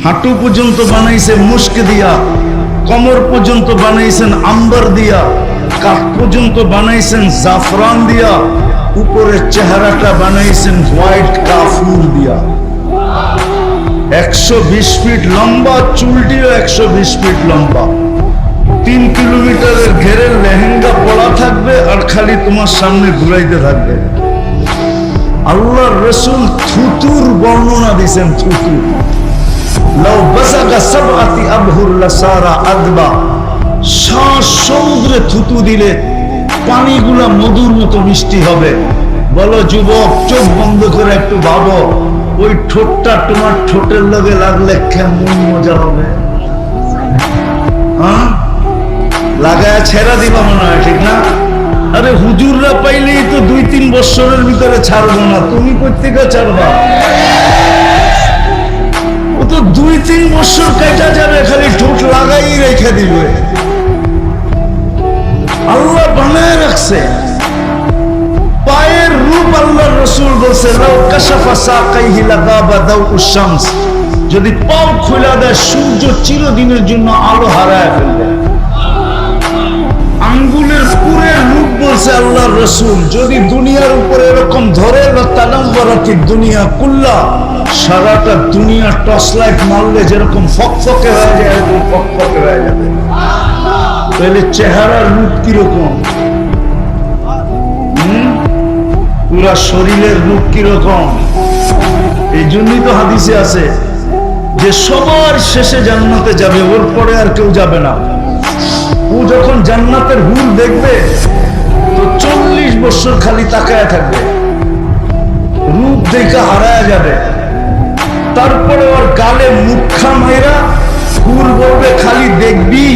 হাঁটু পর্যন্ত বানাইছে মুস্ক দিয়া, কোমর পর্যন্ত বানাইছেন আম্বার দিয়া, কাঁধ পর্যন্ত বানাইছেন জাফরান দিয়া, উপরের চেহারাটা বানাইছেন হোয়াইট কাফুর দিয়া। 120 ফিট লম্বা, চুলটিও 120 ফিট লম্বা। 3 কিলোমিটারের ঘেরের লেহেঙ্গা পরা থাকবে আর খালি তোমার সামনে ঘুরাইতে থাকবে। আল্লাহর রাসূল থুতুর বর্ণনা দিয়েছেন। থুতু লাউ বাসাগা সাবআতি আবহুর লাসারা আদবা, সমুদ্রে থুতু দিলে পানিগুলা মধুর মতো মিষ্টি হবে। বলো যুবক, চোখ বন্ধ করে একটু ভাবো, ওই ঠোঁটটা তোমার ঠোঁটের লগে লাগলে কেমন মজা হবে। হ্যাঁ, লাগায় ছেড়া দিবা মনে হয়, ঠিক না? আরে হুজুররা পাইলেই তো 2-3 বছরের ভিতরে ছাড়বো না, তুমি কোত্থেকে ছাড়বা? ও তো 2-3 বছর কেটে যাবে, খালি ঠোঁট লাগাই রেখে দিবে। আল্লাহ বানায় রাখছে পায়ের রূপ। আল্লাহর রাসূল বলছে লাউ কাশাফা সাকাইহি লাগাবা দাউউশ শামস, যদি পাও খুলে দেয় সূর্য চিরদিনের জন্য আলো হারায় ফেলবে। আঙ্গুলের পুরের রূপ বলছে আল্লাহর রাসূল, যদি দুনিয়ার উপরে এরকম ধরে তানাম্বরাতি দুনিয়া কুল্লা, সারাটা দুনিয়া টর্চ লাইট মারলে যেরকম ফকফকে হয়ে যায় এরকম ফকফকে হয়ে যাবে। তাহলে চেহারার রূপ কিরকম, পুরা শরীরের রূপ কিরকম? এই জন্যই তো হাদিসে আছে যে সবার শেষে জান্নাতে যাবে, ওর পরে আর কেউ যাবে না। ও যখন জান্নাতের হুর দেখবে তো 40 বছর খালি তাকায় থাকবে, রূপ দেখে হারায় যাবে। তারপরে ওর গালে মুখা মাইরা হুর বলবে খালি দেখবি,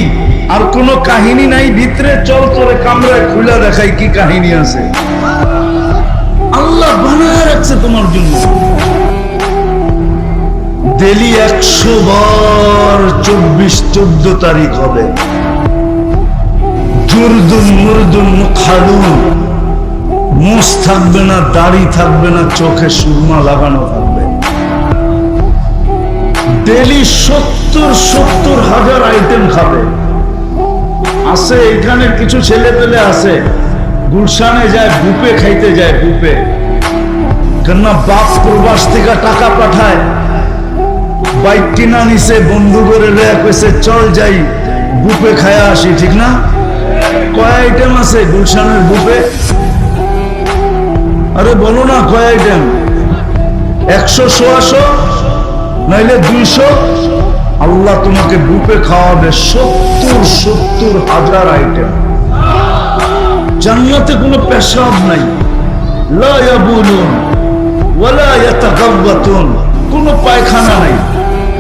আর কোনো কাহিনী নাই ভিতরে, চল তোরে কামরায় খুলে দেখাই কি কাহিনী আছে। আল্লাহ বানায় রাখছে তোমার জন্য। ডেলি 100 বার 24-14 তারিখ হবে। জুরদুন মুরদুন মুখালুন, মুছ থাকবে না, দাড়ি থাকবে না, চোখে সুরমা লাগানো থাকবে। ডেলি 70 হাজার আইটেম খাবে। আছে এখানে কিছু ছেলে পেলে আছে, গুলশানে যায় বুপে খাইতে যায়, বুপে। কেননা বাপ প্রবাস থেকে টাকা পাঠায়, বাইক কিনা নিছে, বন্ধু করে কইছে চল যাই বুপে খায়া আসি, ঠিক না? কয় আইটেম আছে গুলশানের বুপে? আরে বলো না কয় আইটেম? 100-150 নাইলে 200। আল্লাহ তোমাকে বুপে খাওয়াবে 70 হাজার আইটেম। জান্নাতে কোনো পেশাব নাই, লা ইয়াবুলুন ওয়ালা ইয়াতাগাওয়াতুন, কোনো পায়খানা নাই।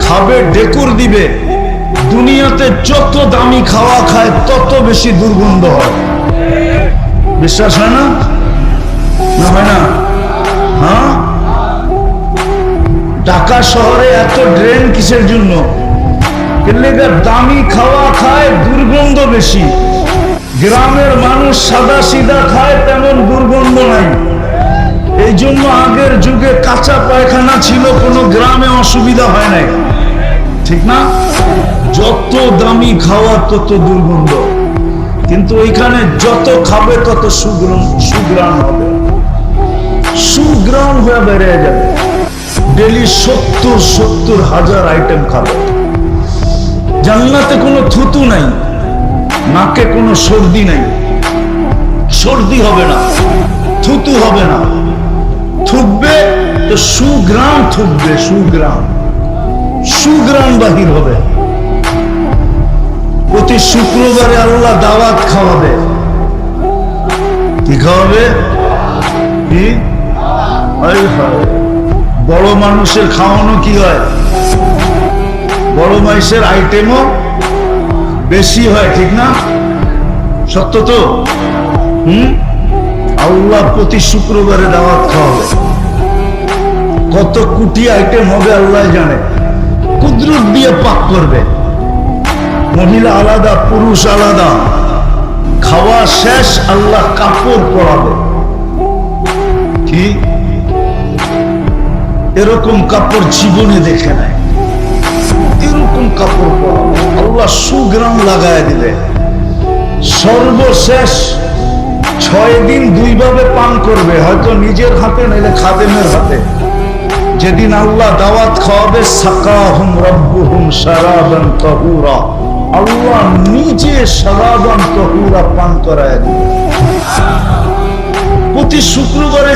খাবে ডেকুর দিবে। দুনিয়াতে যত দামি খাওয়া খায় তত বেশি দুর্গন্ধ হয়। বিশ্বাস হয় না? না হয় না? হ্যাঁ, ঢাকা শহরে এত ড্রেন কিসের জন্য? দামি খাওয়া খায়, দুর্গন্ধ বেশি। গ্রামের মানুষ সাদা সিধা খায়, তেমন দুর্গন্ধ নাই। এই জন্য আগের যুগে কাঁচা পায়খানা ছিল, কোনো গ্রামে অসুবিধা হয় নাই, ঠিক না? যত দামি খাওয়া তত দুর্গন্ধ, কিন্তু ওইখানে যত খাবে তত সুগ্রাণ হবে, সুগ্রাণ হয়ে বেড়ে যাবে। ডেলি 70 হাজার আইটেম খাবে। জান্নাতে কোনো থুতু নাই, নাকে কোনো সর্দি নাই, সর্দি হবে না, থুতু হবে না। থুকবে তো সুগ্রাণ থুকবে, সুগ্রাণ বাহির হবে। প্রতি শুক্রবারে আল্লাহ দাওয়াত খাওয়াবে। কি খাওয়াবে? কি? বড় মানুষের খাওয়ানো কি হয়? বড় মানুষের আইটেমও বেশি হয়, ঠিক না? সত্য তো? আল্লাহ প্রতি শুক্রবারে দাওয়াত খাওয়াবে। কত কোটি আইটেম হবে আল্লাহ জানে। কুদরত দিয়ে পাক করবে। মহিলা আলাদা, পুরুষ আলাদা। খাওয়া শেষ, আল্লাহ কাপড় পরাবে। কি এরকম কাপড় জীবনে দেখে নাই। কাপড় পরাবো, আল্লাহ সুগ্রাম লাগায় দিলে। সর্বশেষ 6 দিন 2 ভাবে পান করবে, হয়তো নিজের হাতে নাইলে খাদেমের হাতে। যেদিন আল্লাহ দাওয়াত খাওয়াবে, সাকাহুম রাব্বুহুম শারাবান তাহুরা, আল্লাহ নিজে শারাবান তাহুরা পান করায় দিবে। প্রতি শুক্রবারে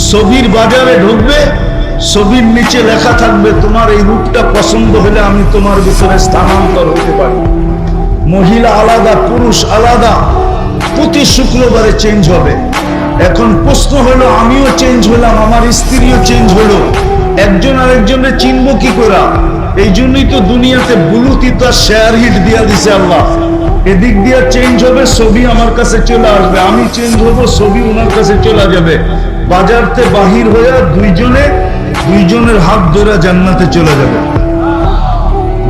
ছবির বাজারে ঢুকবে, ছবির নিচে লেখা থাকবে, তোমার এই রূপটা পছন্দ হলে আমি তোমার ভিতরে স্থানান্তর হতে পারি। মহিলা আলাদা, পুরুষ আলাদা, প্রতি শুক্রবারে চেঞ্জ হবে। এখন প্রশ্ন হলো, আমিও চেঞ্জ হলাম, আমার স্ত্রীও চেঞ্জ হলো, একজন আরেকজনের চিনব কি করে? এই জন্যই তো দুনিয়াতে ব্লুটুথ আর শেয়ার হিট দিয়া দিছে আল্লাহ। এদিক দিয়ে চেঞ্জ হবে, ছবি আমার কাছে চলে আসবে, আমি চেঞ্জ হব, ছবি ওনার কাছে চলে যাবে। বাজারতে বাহির হয়ে দুইজনের হাত ধরে জান্নাতে চলে যাবে।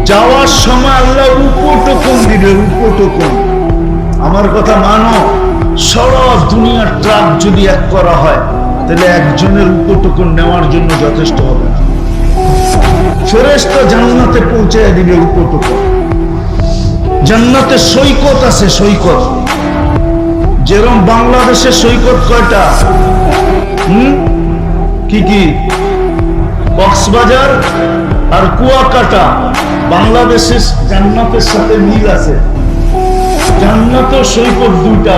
যাওয়ার সময় আল্লাহ উপটোকন দিবে, উপটোকন। আমার কথা মানো, সারা দুনিয়ার ট্রাক যদি এক করা হয়, তাহলে একজনের উপটোকন নেওয়ার জন্য যথেষ্ট হবে। ফেরেশতা জান্নাতে পৌঁছায় দিবে উপটোকন। জান্নাতে সৈকত আছে, সৈকত। যেরকম বাংলাদেশে সৈকত কয়টা? কি কি? কক্সবাজার আর কুয়াকাটা। বাংলাদেশের জান্নাতের সাথে মিল আছে। জান্নাতেও সৈকত 2টা,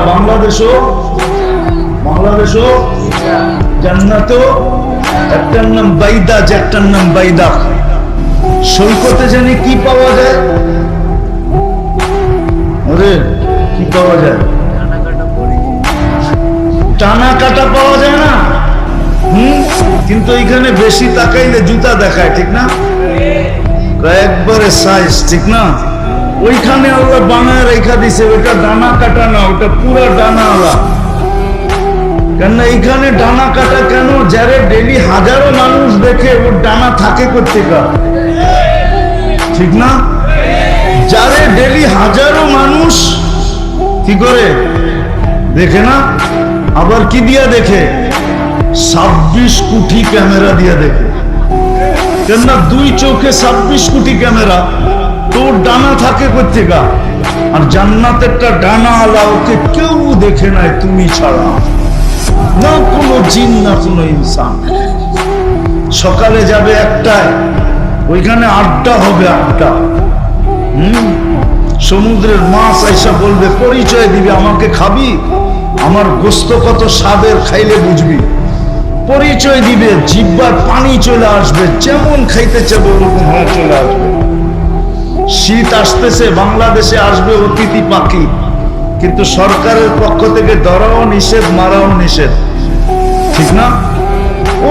বাংলাদেশও জান্নাতেও। একটার নাম বাইদাজ, একটার নাম বাইদাক। সৈকতে জানি কি পাওয়া যায়? আরে কি পাওয়া যায়? টানা কাটা পাওয়া যায় না? কিন্তু এখানে বেশি তাকাইলে জুতা দেখায়, ঠিক না? একবারে সাইজ, ঠিক না? ওইখানে আল্লাহ বানায় রেখা দিছে, ওটা ডানা কাটা না, ওটা পুরা ডানা আলা। কেন এইখানে ডানা কাটা কেন? যারে ডেলি হাজারো মানুষ দেখে, ওর ডানা থাকে কোথেকে, ঠিক না? যারে ডেলি হাজারো মানুষ কি করে দেখে না, আবার কি দিয়া দেখে? 26 কোটি ক্যামেরা দিয়া দেখে। কেননা 2 চোখে 26 কোটি ক্যামেরা, তোর ডানা থাকে কোথেকে? আর জান্নাতেরটা ডানা আলা, ওকে কেউ দেখে নাই তুমি ছাড়া, না কোনো জিন না কোনো ইনসান। সকালে যাবে 1টায়, ওইখানে 8টা হবে, 8টা। সমুদ্রের মাছ আইসা বলবে, পরিচয় দিবে, আমাকে খাবি? আমার গোস্ত কত স্বাদের, খাইলে বুঝবি। পরিচয় দিবে, জিহ্বার পানি চলে আসবে, যেমন খাইতে চাবে ওরকম হয়ে চলে আসবে। শীত আসতেছে, বাংলাদেশে আসবে অতিথি পাখি, কিন্তু সরকারের পক্ষ থেকে ধরাও নিষেধ, মারাও নিষেধ, ঠিক না?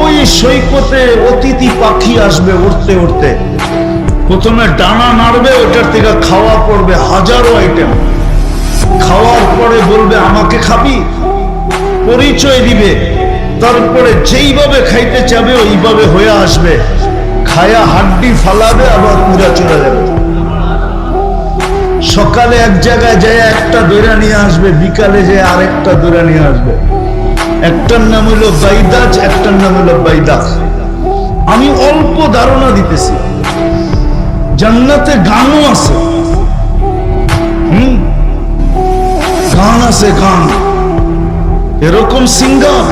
ওই সৈকতে অতিথি পাখি আসবে উঠতে উঠতে, প্রথমে ডানা নাড়বে, ওটার থেকে খাওয়া পড়বে হাজারো আইটেম। খাওয়ার পরে বলবে, আমাকে খাবি? পরিচয় দিবে, তারপরে যেইভাবে খাইতে চাবে ওইভাবে হয়ে আসবে, খায়া হাড্ডি ফালাবে, আবার উড়া চলে যাবে। সকালে এক জায়গায় যায় একটা দৈরা নিয়ে আসবে, বিকালে যায় আরেকটা দৈরা নিয়ে আসবে। একটার নাম হলো বাইদাজ, একটার নাম হলো বাইদাক। আমি অল্প ধারণা দিতেছি। জান্নাতে গানও আছে, গান আছে, গান। এরকম সিঙ্গার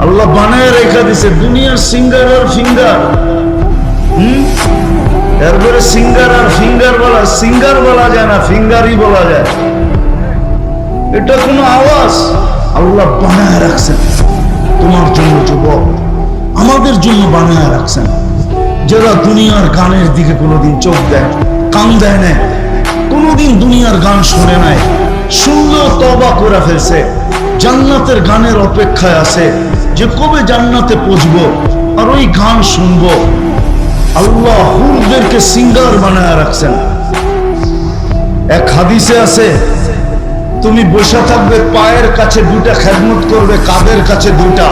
আল্লাহ বানায় রেখা দিছে, দুনিয়ার সিঙ্গার আর ফিঙ্গার। এরপরে সিঙ্গার আর ফিঙ্গার বলা, সিঙ্গার বলা যায় না, ফিঙ্গারই বলা যায়। এটা কোনো আওয়াজ আল্লাহ বানায় রাখছেন তোমার জন্য, যুবক, আমাদের জন্য বানায় রাখছেন। যারা দুনিয়ার গানের দিকে কোনোদিন চোখ দেয়, কান দেয় না, কোনোদিন দুনিয়ার গান শুনে নাই, শুনলেও তওবা করে ফেলছে, জান্নাতের গানের অপেক্ষায় আছে যে কবে জান্নাতে পৌঁছবো আর ওই গান শুনবো। আল্লাহ হুরদেরকে সিঙ্গার বানায় রাখছেন। এক হাদিসে আছে, তুমি বসে থাকবে, পায়ের কাছে 2টা খেদমত করবে, কাদের কাছে 2টা।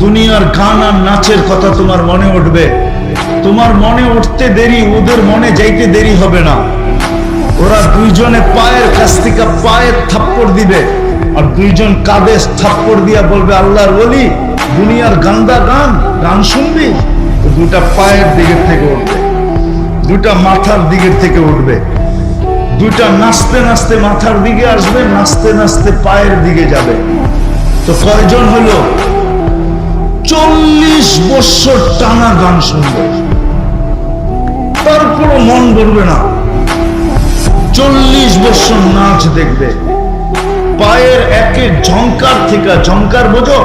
দুনিয়ার গান আর নাচের কথা তোমার মনে উঠবে, তোমার মনে উঠতে দেরি, ওদের মনে যাইতে দেরি হবে না। ওরা দুইজনে পায়ের কাছ থেকে পায়ের থাপ্পড় দিবে, আর দুইজন কাঁধে থাপ্পড় দিয়া বলবে, আল্লাহর ওলি, দুনিয়ার গান্দা গান, গান শুনবি? 2টা পায়ের দিকে থেকে উঠবে। দুইটা মাথার দিকের থেকে উঠবে, দুইটা নাচতে নাচতে মাথার দিকে আসবে, নাচতে নাচতে পায়ের দিকে যাবে। তো কয়জন হলো? 40 বছর টানা গান শুনবে, তারপরও মন ভরবে না। 40 বছর নাচ দেখবে, পায়ের একে ঝংকার থেকে, ঝংকার বোঝো?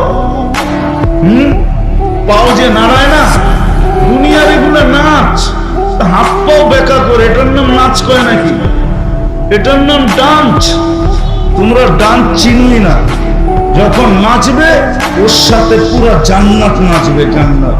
পাও যে নাড়ায় না, দুনিয়ার এগুলো নাচ। হাত পাও বেকা করে, এটার নাম নাচ কয় নাকি? এটার নাম ডান্স। তোমরা ডান্স চিনলি না। যখন নাচবে ওর সাথে পুরা জান্নাত নাচবে, জান্নাত।